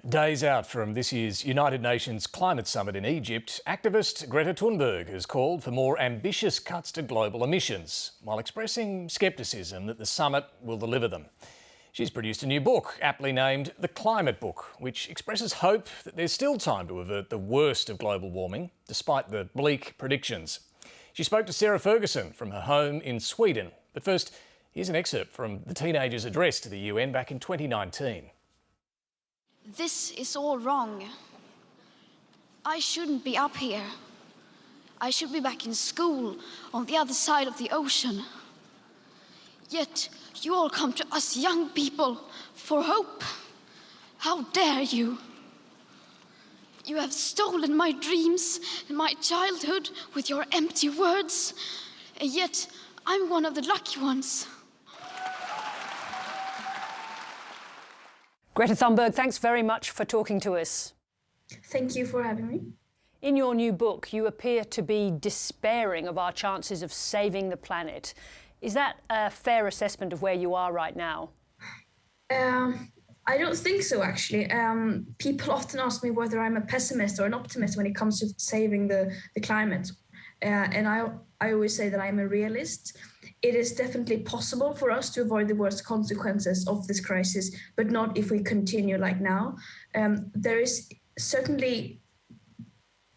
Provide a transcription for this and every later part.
Days out from this year's United Nations Climate Summit in Egypt, activist Greta Thunberg has called for more ambitious cuts to global emissions, while expressing scepticism that the summit will deliver them. She's produced a new book, aptly named The Climate Book, which expresses hope that there's still time to avert the worst of global warming, despite the bleak predictions. She spoke to Sarah Ferguson from her home in Sweden. But first, here's an excerpt from the teenager's address to the UN back in 2019. This is all wrong. I shouldn't be up here. I should be back in school on the other side of the ocean. Yet you all come to us young people for hope. How dare you? You have stolen my dreams and my childhood with your empty words, and yet I'm one of the lucky ones. Greta Thunberg, thanks very much for talking to us. Thank you for having me. In your new book, you appear to be despairing of our chances of saving the planet. Is that a fair assessment of where you are right now? I don't think so, actually. People often ask me whether I'm a pessimist or an optimist when it comes to saving the climate. And I always say that I'm a realist. It is definitely possible for us to avoid the worst consequences of this crisis, but not if we continue like now. There is certainly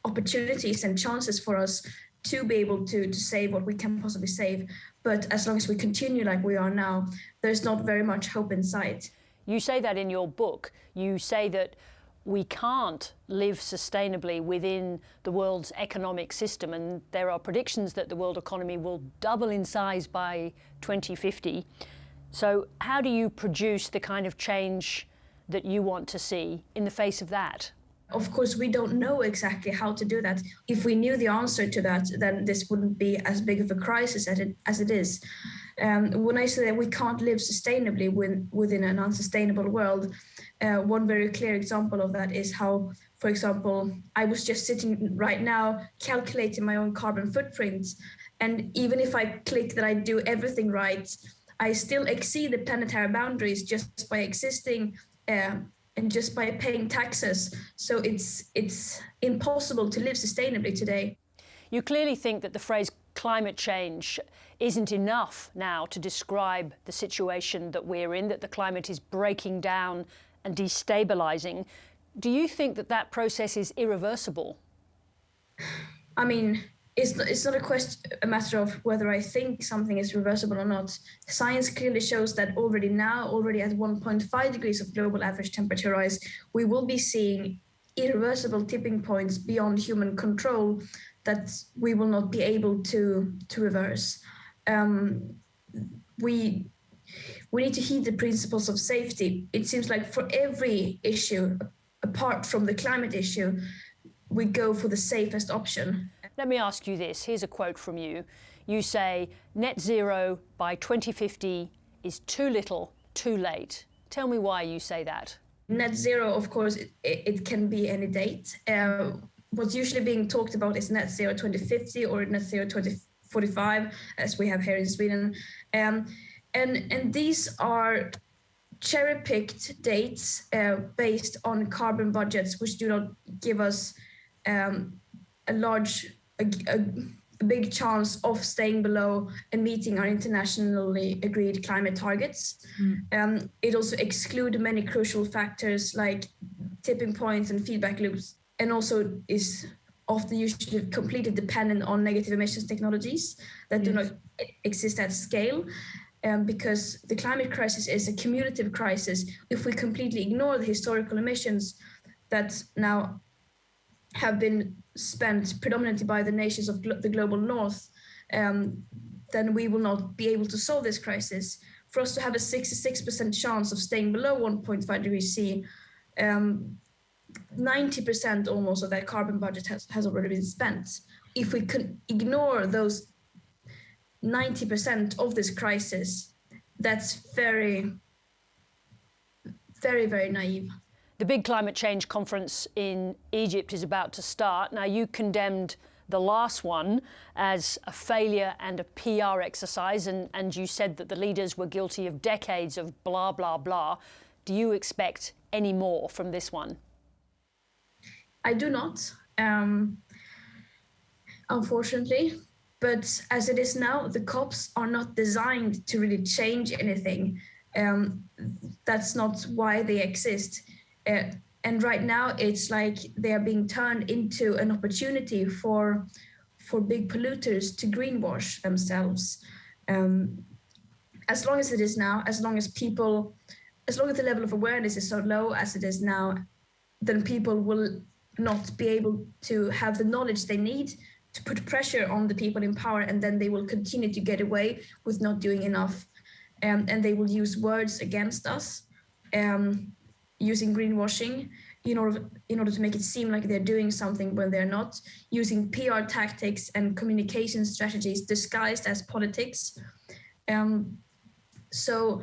opportunities and chances for us to be able to save what we can possibly save. But as long as we continue like we are now, there's not very much hope in sight. You say that in your book. You say that we can't live sustainably within the world's economic system, and there are predictions that the world economy will double in size by 2050. So how do you produce the kind of change that you want to see in the face of that? Of course, we don't know exactly how to do that. If we knew the answer to that, then this wouldn't be as big of a crisis as it is. When I say that we can't live sustainably within an unsustainable world, one very clear example of that is how, for example, I was just sitting right now calculating my own carbon footprint. And even if I click that I do everything right, I still exceed the planetary boundaries just by existing and just by paying taxes. So it's impossible to live sustainably today. You clearly think that the phrase climate change isn't enough now to describe the situation that we're in, that the climate is breaking down and destabilizing. Do you think that that process is irreversible? I mean, it's not a matter of whether I think something is reversible or not. Science clearly shows that already at 1.5 degrees of global average temperature rise, we will be seeing irreversible tipping points beyond human control that we will not be able to reverse. We need to heed the principles of safety. It seems like for every issue, apart from the climate issue, we go for the safest option. Let me ask you this. Here's a quote from you. You say, net zero by 2050 is too little, too late. Tell me why you say that. Net zero, of course, it can be any date. What's usually being talked about is net zero 2050 or net zero 2045, as we have here in Sweden. And these are cherry-picked dates based on carbon budgets, which do not give us a big chance of staying below and meeting our internationally agreed climate targets. It also excludes many crucial factors like tipping points and feedback loops, and also is often usually completely dependent on negative emissions technologies that do not exist at scale. Because the climate crisis is a cumulative crisis. If we completely ignore the historical emissions that now have been spent predominantly by the nations of the global north, then we will not be able to solve this crisis. For us to have a 66% chance of staying below 1.5 degrees C, 90% almost of that carbon budget has already been spent. If we could ignore those 90% of this crisis, that's very, very, very naive. The big climate change conference in Egypt is about to start. Now, you condemned the last one as a failure and a PR exercise, and you said that the leaders were guilty of decades of blah, blah, blah. Do you expect any more from this one? I do not, unfortunately. But as it is now, the COPs are not designed to really change anything. That's not why they exist. And right now, it's like they are being turned into an opportunity for big polluters to greenwash themselves. As long as it is now, as long as the level of awareness is so low as it is now, then people will not be able to have the knowledge they need to put pressure on the people in power, and then they will continue to get away with not doing enough. And they will use words against us, using greenwashing in order to make it seem like they're doing something when they're not, using PR tactics and communication strategies disguised as politics. So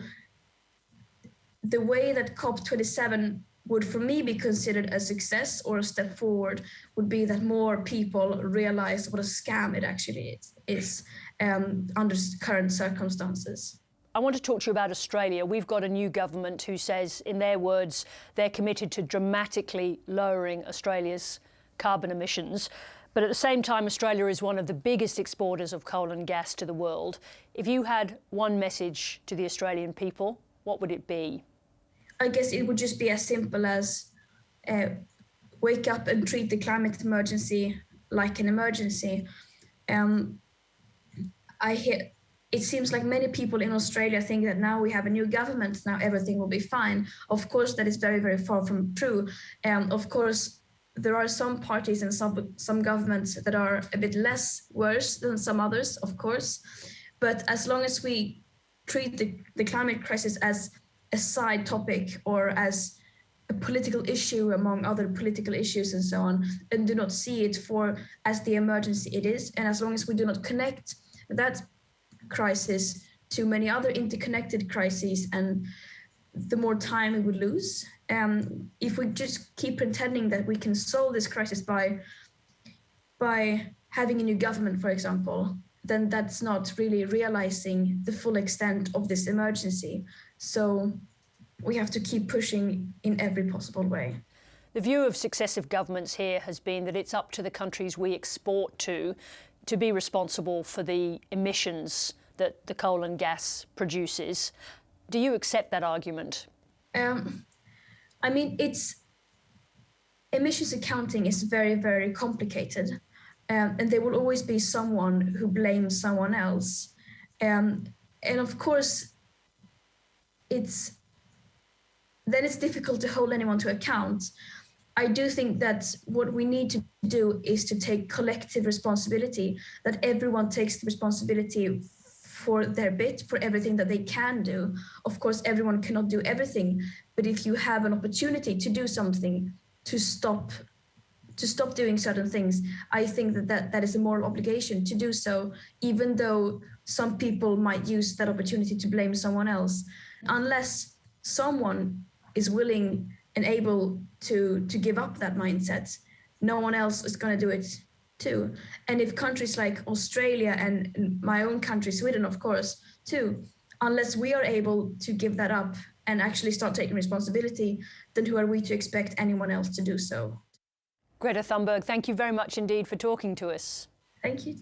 the way that COP27 would, for me, be considered a success or a step forward would be that more people realize what a scam it actually is under current circumstances. I want to talk to you about Australia. We've got a new government who says, in their words, they're committed to dramatically lowering Australia's carbon emissions. But at the same time, Australia is one of the biggest exporters of coal and gas to the world. If you had one message to the Australian people, what would it be? I guess it would just be as simple as wake up and treat the climate emergency like an emergency. It seems like many people in Australia think that now we have a new government, now everything will be fine. Of course, that is very, very far from true. Of course, there are some parties and some governments that are a bit less worse than some others, of course. But as long as we treat the climate crisis as a side topic or as a political issue among other political issues and so on, and do not see it as the emergency it is, and as long as we do not connect that crisis to many other interconnected crises, and the more time we would lose. If we just keep pretending that we can solve this crisis by having a new government, for example, then that's not really realizing the full extent of this emergency. So we have to keep pushing in every possible way. The view of successive governments here has been that it's up to the countries we export to be responsible for the emissions that the coal and gas produces. Do you accept that argument? I mean, emissions accounting is very, very complicated. And there will always be someone who blames someone else. And of course, it's difficult to hold anyone to account. I do think that what we need to do is to take collective responsibility, that everyone takes the responsibility for their bit, for everything that they can do. Of course, everyone cannot do everything, but if you have an opportunity to do something, to stop doing certain things, I think that is a moral obligation to do so, even though some people might use that opportunity to blame someone else. Unless someone is willing and able to give up that mindset, no one else is going to do it too. And if countries like Australia and my own country, Sweden, of course, too, unless we are able to give that up and actually start taking responsibility, then who are we to expect anyone else to do so? Greta Thunberg, thank you very much indeed for talking to us. Thank you.